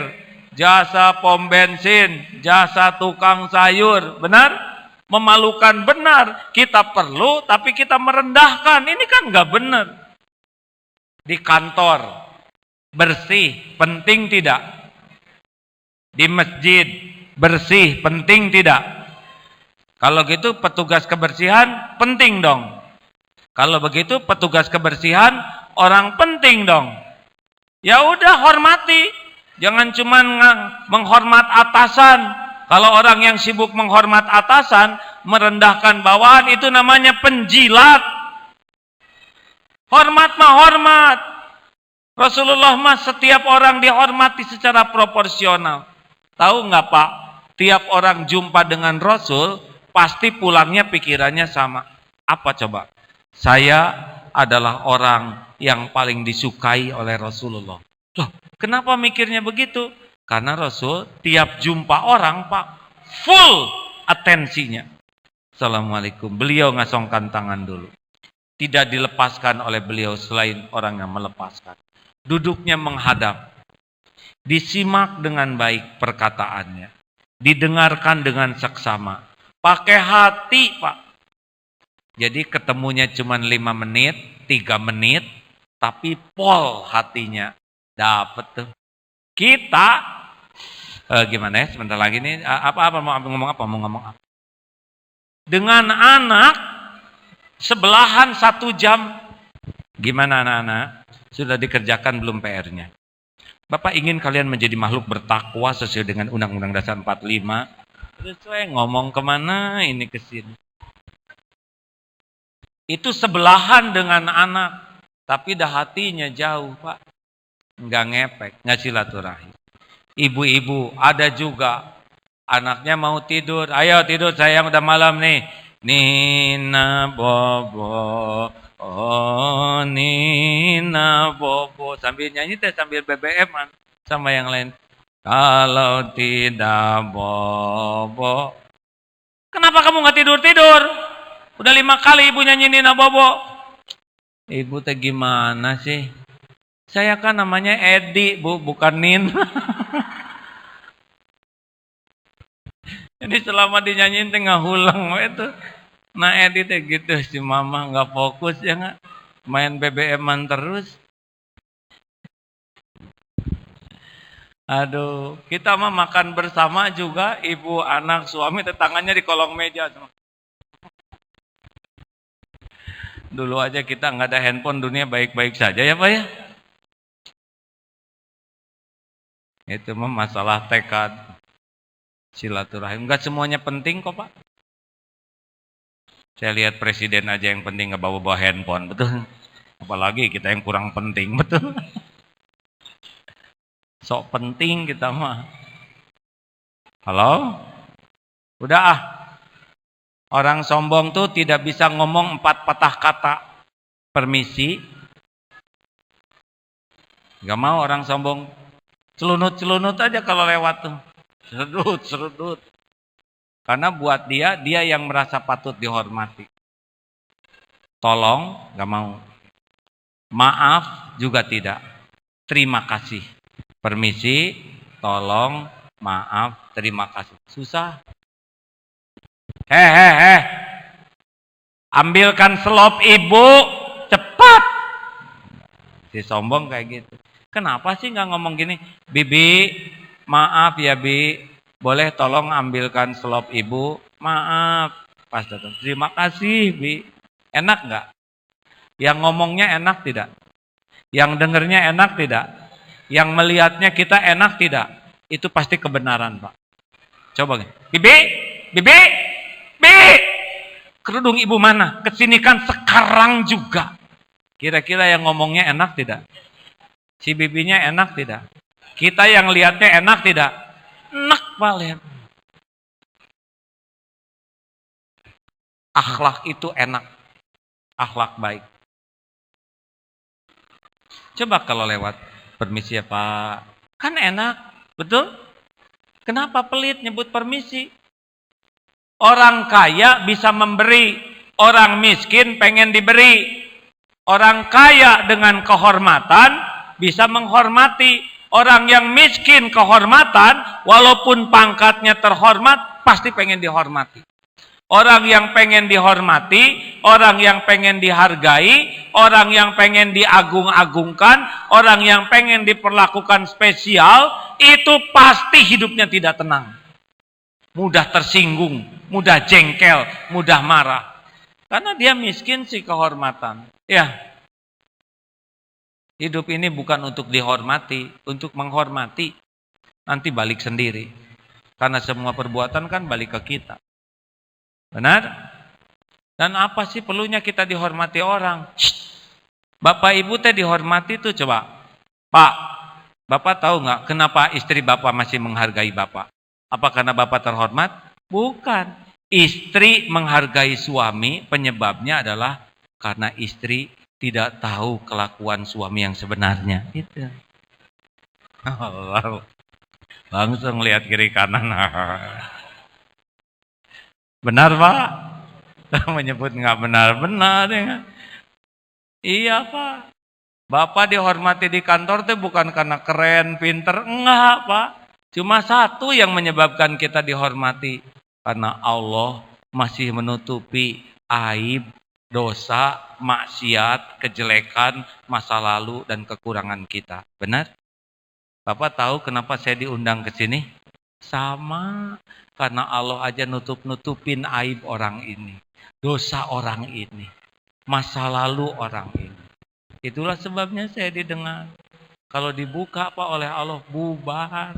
jasa pom bensin, jasa tukang sayur. Benar? Memalukan benar. Kita perlu tapi kita merendahkan. Ini kan nggak benar. Di kantor bersih penting tidak? Di masjid bersih penting tidak? Kalau gitu petugas kebersihan penting dong. Kalau begitu petugas kebersihan orang penting dong. Ya udah hormati. Jangan cuma menghormat atasan. Kalau orang yang sibuk menghormat atasan, merendahkan bawahan, itu namanya penjilat. Hormat mah hormat. Rasulullah mah setiap orang dihormati secara proporsional. Tahu nggak Pak? Tiap orang jumpa dengan Rasul, pasti pulangnya pikirannya sama. Apa coba? Saya adalah orang yang paling disukai oleh Rasulullah. Loh, kenapa mikirnya begitu? Karena Rasul tiap jumpa orang, Pak, full atensinya. Assalamualaikum. Beliau ngasongkan tangan dulu. Tidak dilepaskan oleh beliau selain orang yang melepaskan. Duduknya menghadap. Disimak dengan baik perkataannya. Didengarkan dengan seksama. Pakai hati, Pak. Jadi ketemunya cuma 5 menit, 3 menit, tapi pol hatinya. Dapat tuh. Kita, gimana ya, sebentar lagi nih, mau ngomong apa? Dengan anak, sebelahan 1 jam. Gimana anak-anak? Sudah dikerjakan belum PR-nya? Bapak ingin kalian menjadi makhluk bertakwa sesuai dengan Undang-Undang Dasar 45. Terus saya ngomong kemana ini ke sini. Itu sebelahan dengan anak. Tapi dah hatinya jauh, Pak. Nggak ngepek, nggak silaturahim. Ibu-ibu, ada juga. Anaknya mau tidur. Ayo tidur sayang, udah malam nih. Nina bobo. Oh Nina bobo. Sambil nyanyi sambil BBM-an sama yang lain. Kalau tidak bobo. Kenapa kamu nggak tidur-tidur? Udah 5 kali ibu nyanyi Nina bobo. Ibu teh gimana sih? Saya kan namanya Edi, Bu, bukan Nin. Jadi selama dinyanyiin tengah hulang itu. Nah Edi teh gitu, si mama nggak fokus ya nggak, main BBM-an terus. Aduh, kita mah makan bersama juga, ibu, anak, suami, tangannya di kolong meja. Dulu aja kita nggak ada handphone, dunia baik-baik saja ya Pak ya. Itu mah masalah tekad, silaturahim. Nggak semuanya penting kok Pak. Saya lihat presiden aja yang penting nggak bawa handphone, betul. Apalagi kita yang kurang penting, betul. Sok penting kita mah. Halo? Udah ah. Orang sombong tuh tidak bisa ngomong 4 patah kata. Permisi. Gak mau orang sombong. Celunut-celunut aja kalau lewat tuh. Serudut. Karena buat dia yang merasa patut dihormati. Tolong, gak mau. Maaf juga tidak. Terima kasih. Permisi, tolong, maaf, terima kasih. Susah. Ambilkan selop ibu, cepat. Si sombong kayak gitu. Kenapa sih nggak ngomong gini? Bibi, maaf ya Bi, boleh tolong ambilkan selop ibu? Maaf. Pas datang, terima kasih Bi. Enak nggak? Yang ngomongnya enak tidak? Yang dengernya enak tidak? Yang melihatnya kita enak tidak? Itu pasti kebenaran Pak. Coba nih. Bibi, Bi, kerudung ibu mana? Kesinikan sekarang juga. Kira-kira yang ngomongnya enak tidak? Si bibinya enak tidak? Kita yang lihatnya enak tidak? Enak Pak lihat. Akhlak itu enak. Akhlak baik. Coba kalau lewat, permisi ya Pak. Kan enak, betul? Kenapa pelit nyebut permisi? Orang kaya bisa memberi, orang miskin pengen diberi. Orang kaya dengan kehormatan bisa menghormati. Orang yang miskin kehormatan, walaupun pangkatnya terhormat, pasti pengen dihormati. Orang yang pengen dihormati, orang yang pengen dihargai, orang yang pengen diagung-agungkan, orang yang pengen diperlakukan spesial, itu pasti hidupnya tidak tenang. Mudah tersinggung, mudah jengkel, mudah marah. Karena dia miskin sih kehormatan. Ya. Hidup ini bukan untuk dihormati, untuk menghormati. Nanti balik sendiri. Karena semua perbuatan kan balik ke kita. Benar? Dan apa sih perlunya kita dihormati orang? Bapak ibu teh dihormati tuh coba. Pak, Bapak tahu nggak kenapa istri Bapak masih menghargai Bapak? Apa karena bapak terhormat? Bukan. Istri menghargai suami, penyebabnya adalah karena istri tidak tahu kelakuan suami yang sebenarnya. Itu. Langsung lihat kiri kanan. Benar Pak? Menyebut nggak benar-benar. Ya. Iya Pak. Bapak dihormati di kantor itu bukan karena keren, pinter. Enggak Pak. Cuma satu yang menyebabkan kita dihormati. Karena Allah masih menutupi aib, dosa, maksiat, kejelekan, masa lalu, dan kekurangan kita. Benar? Bapak tahu kenapa saya diundang ke sini? Sama. Karena Allah aja nutup-nutupin aib orang ini. Dosa orang ini. Masa lalu orang ini. Itulah sebabnya saya didengar. Kalau dibuka Pak oleh Allah, bubar.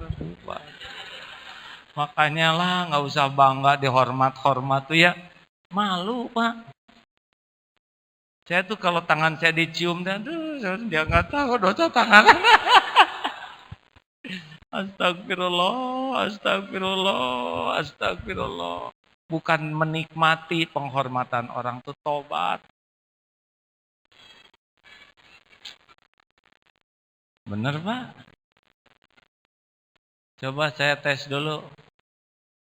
Makanya lah nggak usah bangga dihormat-hormat tuh ya. Malu Pak. Saya tuh kalau tangan saya dicium dan dia nggak tahu dosa tangan. Astagfirullah, astagfirullah, astagfirullah. Bukan menikmati penghormatan orang tuh tobat. Bener Pak? Coba saya tes dulu.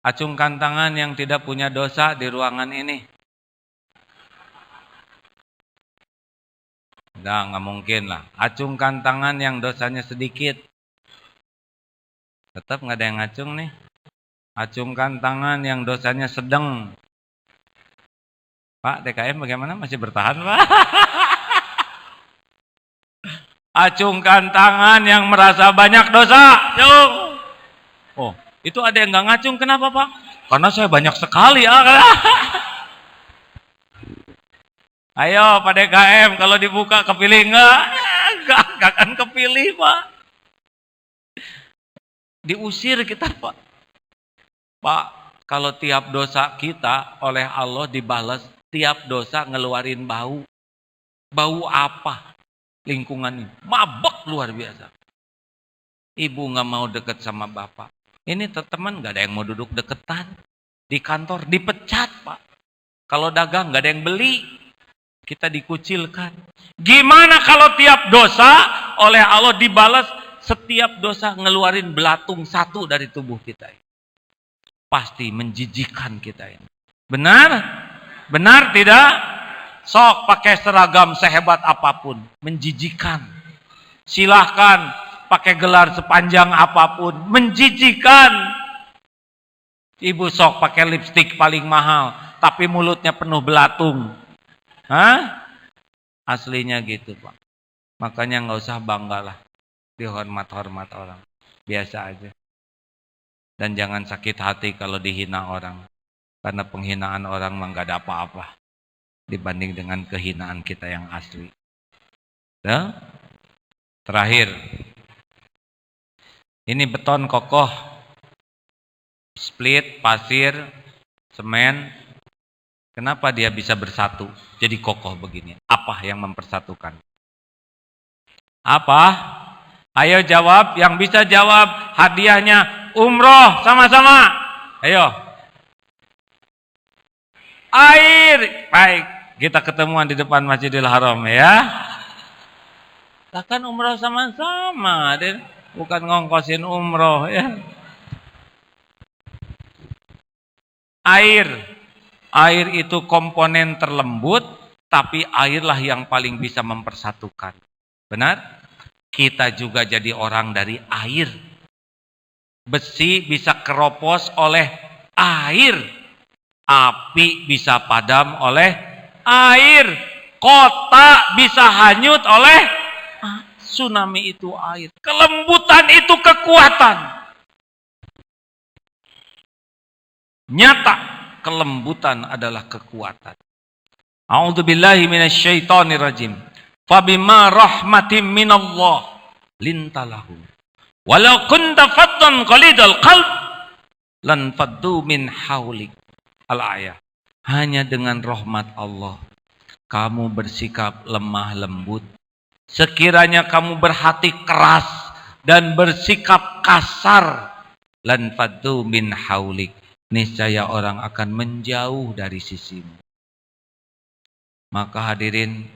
Acungkan tangan yang tidak punya dosa di ruangan ini. Udah nggak mungkin lah. Acungkan tangan yang dosanya sedikit. Tetap nggak ada yang ngacung nih. Acungkan tangan yang dosanya sedang. Pak, DKM bagaimana? Masih bertahan Pak? Acungkan tangan yang merasa banyak dosa. Cung. Oh, itu ada yang nggak ngacung. Kenapa Pak? Karena saya banyak sekali. Ayo Pak DKM, kalau dibuka kepilih nggak? Nggak akan kepilih Pak. Diusir kita Pak. Pak, kalau tiap dosa kita oleh Allah dibalas, tiap dosa ngeluarin bau. Bau apa? Lingkungan ini mabek luar biasa. Ibu nggak mau deket sama bapak. Ini teman nggak ada yang mau duduk deketan. Di kantor dipecat Pak. Kalau dagang nggak ada yang beli. Kita dikucilkan. Gimana kalau tiap dosa oleh Allah dibalas, setiap dosa ngeluarin belatung satu dari tubuh kita ini. Pasti menjijikan kita ini. Benar? Benar tidak? Sok pakai seragam sehebat apapun, menjijikan. Silahkan pakai gelar sepanjang apapun, menjijikan. Ibu sok pakai lipstik paling mahal, tapi mulutnya penuh belatung. Hah? Aslinya gitu Pak. Makanya nggak usah bangga lah, dihormat-hormat orang. Biasa aja. Dan jangan sakit hati kalau dihina orang. Karena penghinaan orang mah nggak ada apa-apa dibanding dengan kehinaan kita yang asli. Ya? Terakhir, ini beton kokoh, split, pasir, semen. Kenapa dia bisa bersatu jadi kokoh begini? Apa yang mempersatukan? Apa? Ayo jawab, yang bisa jawab hadiahnya umroh sama-sama. Ayo. Air. Baik. Kita ketemuan di depan Masjidil Haram ya. Lah kan umroh sama-sama, bukan ngongkosin umroh ya. Air. Air itu komponen terlembut, tapi airlah yang paling bisa mempersatukan. Benar? Kita juga jadi orang dari air. Besi bisa keropos oleh air. Api bisa padam oleh air. Kota bisa hanyut oleh tsunami, itu air. Kelembutan itu kekuatan. Nyata kelembutan adalah kekuatan. A'udzubillahi minasyaitonirrajim. Fabima rahmatim minallah lintalahu. Walau kunta faddan qalidal qalb lan faddu min haulik. Al-ayah. Hanya dengan rahmat Allah kamu bersikap lemah lembut. Sekiranya kamu berhati keras dan bersikap kasar, lan faddu min haulik, niscaya orang akan menjauh dari sisimu. Maka hadirin,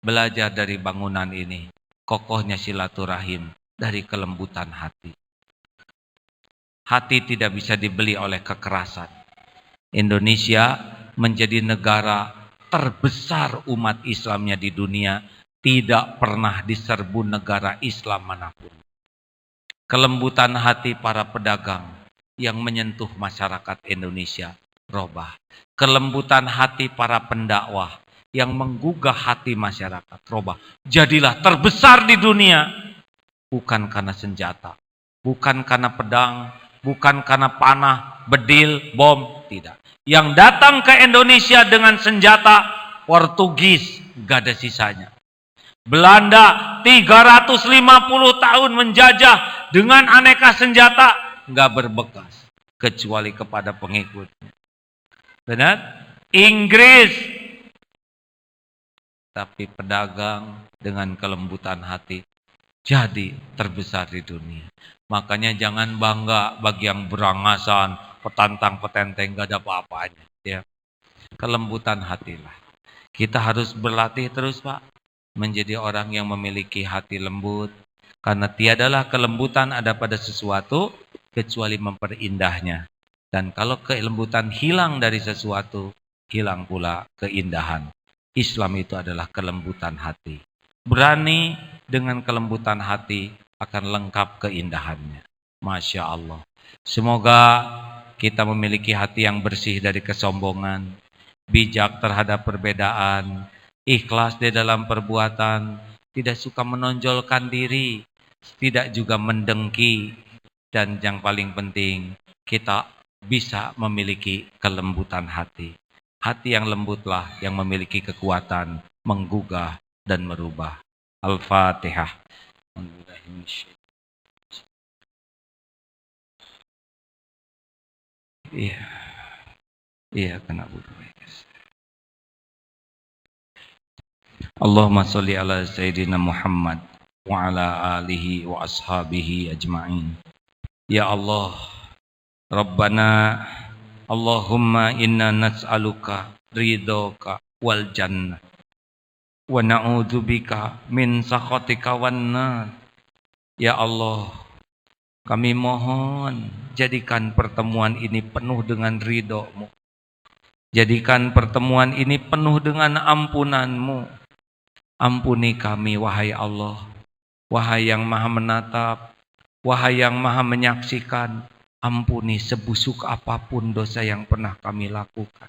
belajar dari bangunan ini, kokohnya silaturahim dari kelembutan hati. Hati tidak bisa dibeli oleh kekerasan. Indonesia menjadi negara terbesar umat Islamnya di dunia, tidak pernah diserbu negara Islam manapun. Kelembutan hati para pedagang yang menyentuh masyarakat Indonesia robah. Kelembutan hati para pendakwah yang menggugah hati masyarakat robah. Jadilah terbesar di dunia. Bukan karena senjata, bukan karena pedang, bukan karena panah, bedil, bom, tidak. Yang datang ke Indonesia dengan senjata, Portugis gak ada sisanya. Belanda 350 tahun menjajah dengan aneka senjata, gak berbekas kecuali kepada pengikutnya. Benar? Inggris, tapi pedagang dengan kelembutan hati jadi terbesar di dunia. Makanya jangan bangga bagi yang berangasan, petantang, petenteng, gak ada apa-apanya. Ya. Kelembutan hatilah. Kita harus berlatih terus, Pak, menjadi orang yang memiliki hati lembut. Karena tiadalah kelembutan ada pada sesuatu kecuali memperindahnya. Dan kalau kelembutan hilang dari sesuatu, hilang pula keindahan. Islam itu adalah kelembutan hati. Berani dengan kelembutan hati akan lengkap keindahannya. Masya Allah. Semoga kita memiliki hati yang bersih dari kesombongan, bijak terhadap perbedaan, ikhlas di dalam perbuatan, tidak suka menonjolkan diri, tidak juga mendengki, dan yang paling penting, kita bisa memiliki kelembutan hati. Hati yang lembutlah yang memiliki kekuatan menggugah dan merubah. Al-Fatihah. Iya, kena butuh. Allahumma sholli ala Sayyidina Muhammad wa ala alihi wa ashabihi ajma'in. Ya Allah, Rabbana, Allahumma inna nas'aluka ridhoka wal jannah wa na'udzubika min sakhatika wan nar. Ya Allah, kami mohon jadikan pertemuan ini penuh dengan ridho-Mu. Jadikan pertemuan ini penuh dengan ampunan-Mu. Ampuni kami, wahai Allah, wahai yang maha menatap, wahai yang maha menyaksikan. Ampuni sebusuk apapun dosa yang pernah kami lakukan.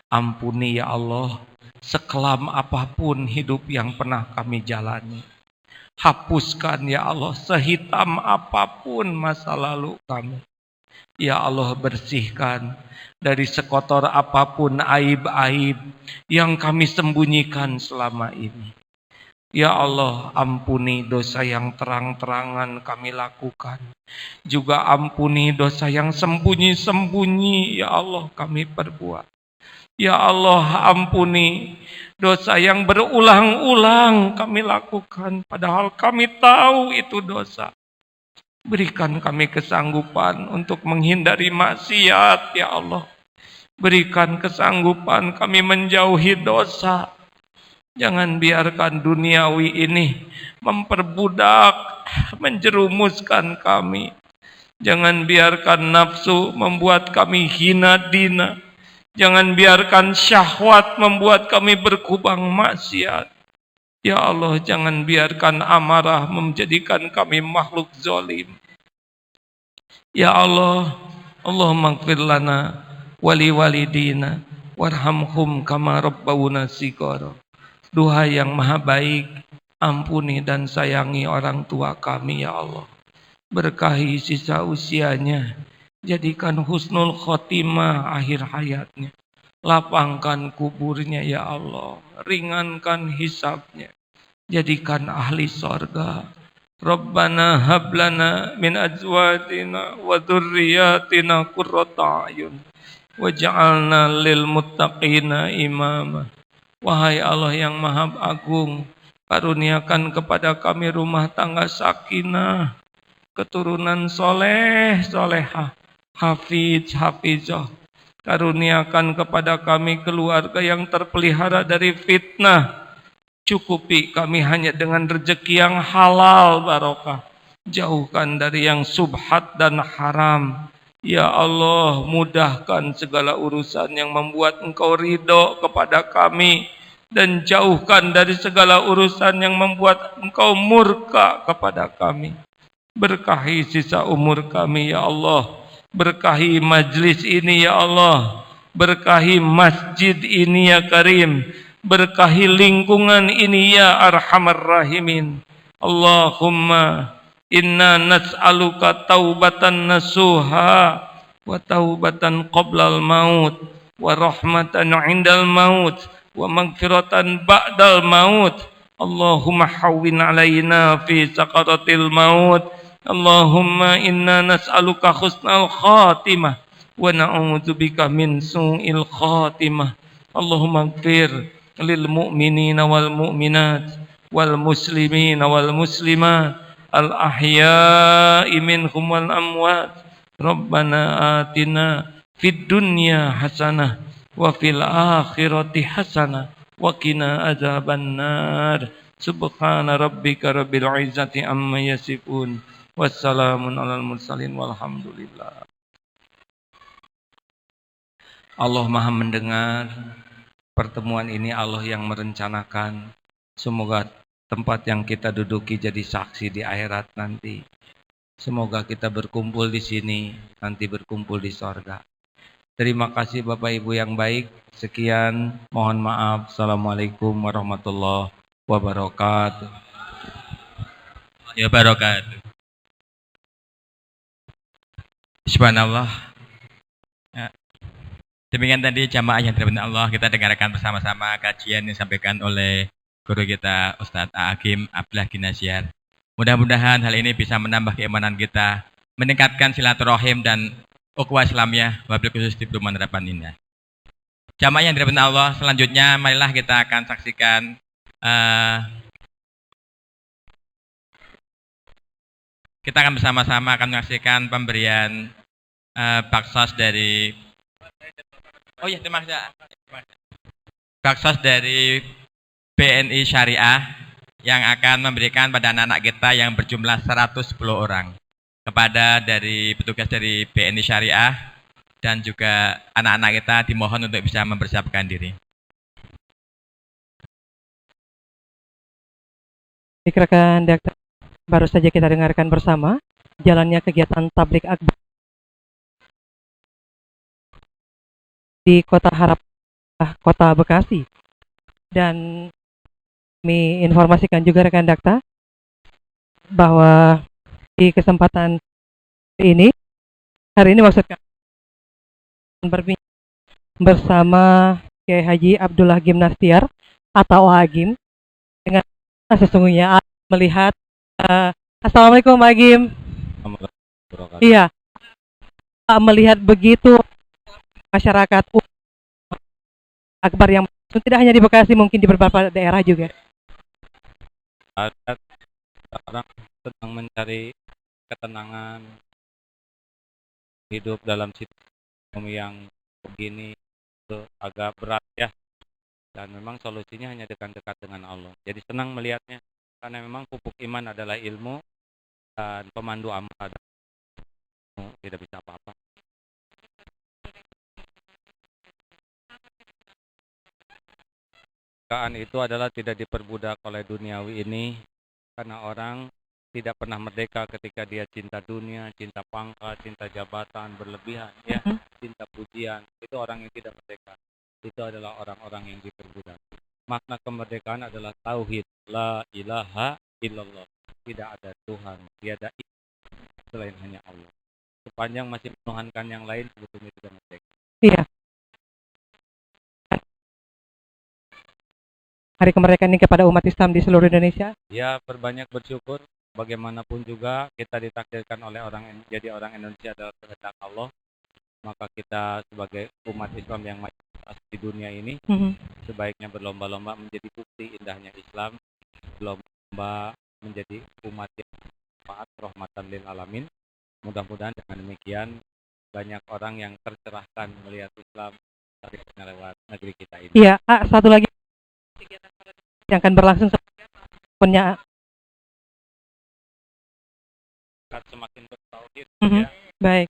Ampuni ya Allah, sekelam apapun hidup yang pernah kami jalani. Hapuskan ya Allah sehitam apapun masa lalu kami. Ya Allah, bersihkan dari sekotor apapun aib-aib yang kami sembunyikan selama ini. Ya Allah, ampuni dosa yang terang-terangan kami lakukan. Juga ampuni dosa yang sembunyi-sembunyi, ya Allah, kami perbuat. Ya Allah, ampuni dosa yang berulang-ulang kami lakukan, padahal kami tahu itu dosa. Berikan kami kesanggupan untuk menghindari maksiat, ya Allah. Berikan kesanggupan kami menjauhi dosa. Jangan biarkan duniawi ini memperbudak, menjerumuskan kami. Jangan biarkan nafsu membuat kami hina dina. Jangan biarkan syahwat membuat kami berkubang maksiat. Ya Allah, jangan biarkan amarah menjadikan kami makhluk zalim. Ya Allah, Allahumma ighfir lana wali walidina warhamhum kama rabbawna shighara. Duhai yang maha baik, ampuni dan sayangi orang tua kami ya Allah. Berkahi sisa usianya, jadikan husnul khotimah akhir hayatnya. Lapangkan kuburnya ya Allah, ringankan hisabnya, jadikan ahli sorga. Rabbana hablana min azwajina wa dzurriyyatina qurrata a'yun waj'alna lil muttaqina imama. Wahai Allah yang maha agung, karuniakan kepada kami rumah tangga sakinah, keturunan soleh, solehah, hafiz, hafizah. Karuniakan kepada kami keluarga yang terpelihara dari fitnah. Cukupi kami hanya dengan rezeki yang halal barokah. Jauhkan dari yang subhat dan haram. Ya Allah, mudahkan segala urusan yang membuat Engkau ridho kepada kami. Dan jauhkan dari segala urusan yang membuat Engkau murka kepada kami. Berkahi sisa umur kami ya Allah. Berkahi majlis ini ya Allah. Berkahi masjid ini ya Karim. Berkahi lingkungan ini ya Arhamar Rahimin. Allahumma inna nas'aluka taubatan nasuha wa taubatan qablal maut wa rahmatan indal maut wa magfiratan ba'dal maut. Allahumma hawwin alaina fi sakaratil maut. Allahumma inna nas'aluka husnal khatimah wa na'udzubika min su'il khatimah. Allahumma ighfir lil mu'minina wal mu'minat wal muslimina wal muslimat al ahya'i minhum wal amwat. Rabbana atina fid dunya hasanah wa fil akhirati hasanah wa qina adzabannar. Subhana rabbika rabbil izzati amma yasifun. Wassalamun alal mursalin walhamdulillah. Allah Maha mendengar pertemuan ini, Allah yang merencanakan. Semoga tempat yang kita duduki jadi saksi di akhirat nanti. Semoga kita berkumpul di sini, nanti berkumpul di sorga. Terima kasih Bapak Ibu yang baik. Sekian, mohon maaf. Assalamualaikum warahmatullahi wabarakatuh. Ya barokat. Subhanallah. Ya. Demikian tadi jamaah yang dirahmati Allah, kita dengarkan bersama-sama kajian yang disampaikan oleh guru kita Ustadz Hakim Abdullah Ginasiar. Mudah-mudahan hal ini bisa menambah keimanan kita, meningkatkan silaturahim dan ukhuwah Islamiyah, wabil khusus di Perumahan Harapan Indah. Jamaah yang dirahmati Allah, selanjutnya marilah kita akan saksikan kita akan bersama-sama akan menyaksikan pemberian baksos dari baksos dari BNI Syariah yang akan memberikan pada anak-anak kita yang berjumlah 110 orang kepada dari petugas dari BNI Syariah dan juga anak-anak kita dimohon untuk bisa mempersiapkan diri. Rekan Dakta, baru saja kita dengarkan bersama jalannya kegiatan tablik akbar di Kota Bekasi. Dan kami informasikan juga rekan Dakta bahwa di kesempatan hari ini maksud kami berbincang bersama Kiai Haji Abdullah Gimnastiar atau Agim dengan sesungguhnya melihat Assalamualaikum Agim. Iya, melihat begitu masyarakat akbar yang tidak hanya di Bekasi, mungkin di beberapa daerah juga. Ada orang sedang mencari ketenangan hidup dalam situasi yang begini, itu agak berat ya. Dan memang solusinya hanya dekat-dekat dengan Allah. Jadi senang melihatnya karena memang pupuk iman adalah ilmu dan pemandu amal adalah ilmu. Tidak bisa apa-apa. Itu adalah tidak diperbudak oleh duniawi ini, karena orang tidak pernah merdeka ketika dia cinta dunia, cinta pangkat, cinta jabatan berlebihan, ya, cinta pujian. Itu orang yang tidak merdeka. Itu adalah orang-orang yang diperbudak. Makna kemerdekaan adalah tauhid, la ilaha illallah. Tidak ada Tuhan, tiada selain hanya Allah. Sepanjang masih menuhankan yang lain, sebetulnya tidak merdeka. Iya. Hari kemerdekaan ini kepada umat Islam di seluruh Indonesia. Ya, berbanyak bersyukur. Bagaimanapun juga kita ditakdirkan oleh jadi orang Indonesia adalah kehendak Allah. Maka kita sebagai umat Islam yang mayoritas di dunia ini sebaiknya berlomba-lomba menjadi bukti indahnya Islam, berlomba menjadi umat yang bermanfaat, rahmatan lil alamin. Mudah-mudahan dengan demikian banyak orang yang tercerahkan melihat Islam dari lewat negeri kita ini. Iya, satu lagi yang akan berlangsung punya. Semakin bertauhid Mhm. ya. Baik,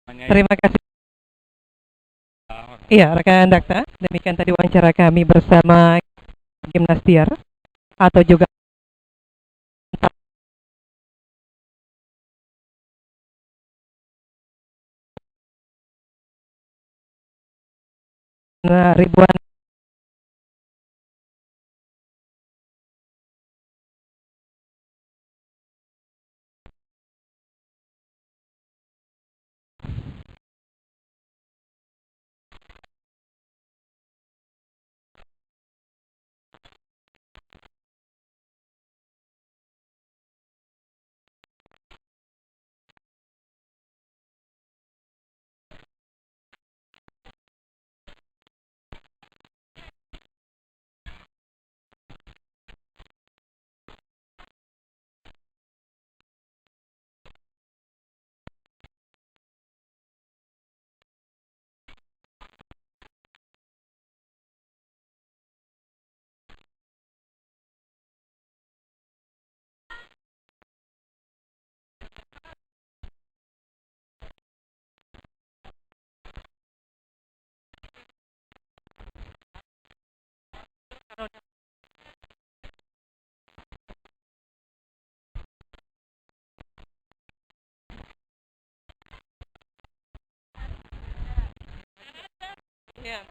Namanya terima kasih. Iya, rekan Dakta, demikian tadi wawancara kami bersama Gimnas Tiar atau juga ribuan ya,